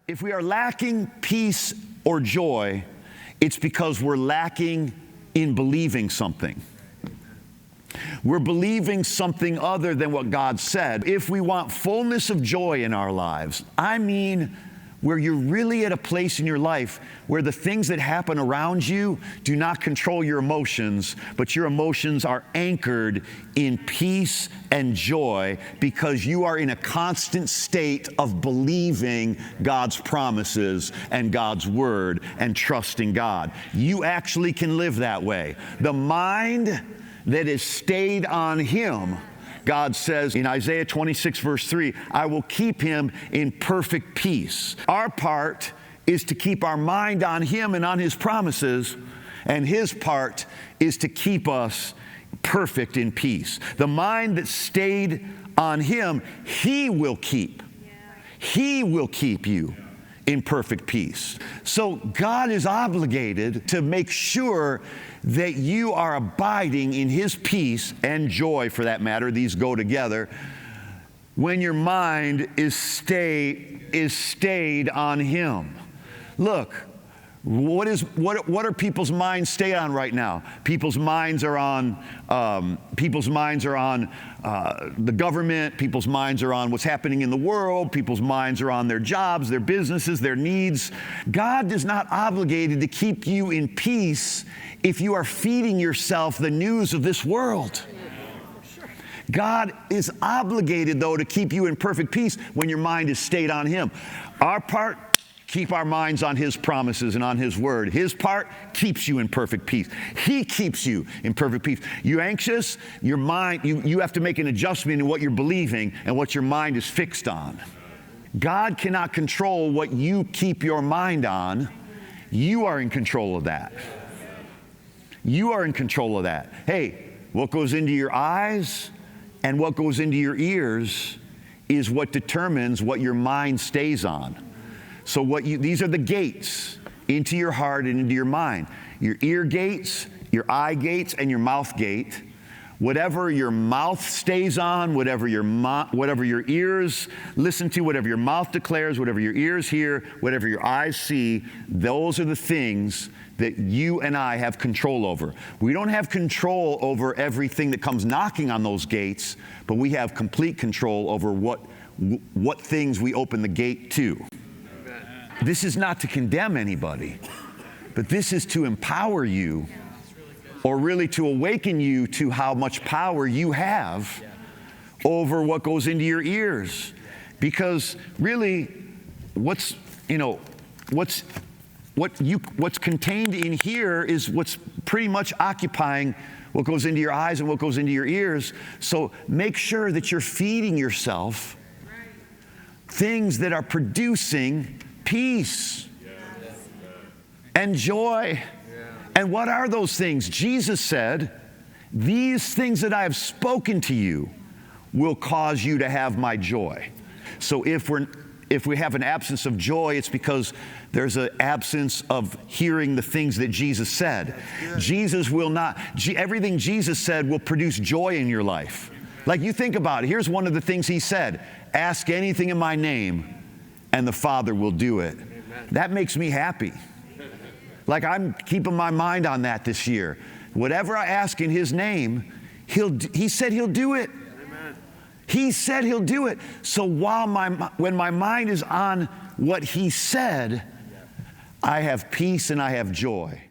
If we are lacking peace or joy, it's because we're lacking in believing something. We're believing something other than what God said. If we want fullness of joy in our lives, I mean where you're really at a place in your life where the things that happen around you do not control your emotions, but your emotions are anchored in peace and joy because you are in a constant state of believing God's promises and God's word and trusting God. You actually can live that way. The mind that is stayed on Him, God says in Isaiah 26, verse 3, I will keep him in perfect peace. Our part is to keep our mind on Him and on His promises, and His part is to keep us perfect in peace. The mind that stayed on Him, He will keep. He will keep you in perfect peace. So God is obligated to make sure that you are abiding in His peace and joy, for that matter. These go together. When your mind is stayed on Him. Look, what are people's minds stayed on right now? People's minds are on the government. People's minds are on what's happening in the world. People's minds are on their jobs, their businesses, their needs. God is not obligated to keep you in peace if you are feeding yourself the news of this world. God is obligated, though, to keep you in perfect peace when your mind is stayed on Him. Our part, keep our minds on His promises and on His word. His part keeps you in perfect peace. He keeps you in perfect peace. You anxious? Your mind, you have to make an adjustment in what you're believing and what your mind is fixed on. God cannot control what you keep your mind on. You are in control of that. You are in control of that. Hey, what goes into your eyes and what goes into your ears is what determines what your mind stays on. So these are the gates into your heart and into your mind. Your ear gates, your eye gates, and your mouth gate. Whatever your mouth stays on, whatever your ears listen to, whatever your mouth declares, whatever your ears hear, whatever your eyes see, those are the things that you and I have control over. We don't have control over everything that comes knocking on those gates, but we have complete control over what things we open the gate to. This is not to condemn anybody, but this is to empower you, or really to awaken you to how much power you have over what goes into your ears. Because really, what's contained in here is what's pretty much occupying what goes into your eyes and what goes into your ears. So make sure that you're feeding yourself things that are producing peace and joy. And what are those things? Jesus said, these things that I have spoken to you will cause you to have my joy. So if we have an absence of joy, it's because there's an absence of hearing the things that Jesus said. Jesus will not, everything Jesus said will produce joy in your life. Like, you think about it. Here's one of the things He said: ask anything in my name and the Father will do it. That makes me happy. Like, I'm keeping my mind on that this year. Whatever I ask in His name, He said He'll do it. He said He'll do it. So when my mind is on what He said, I have peace and I have joy.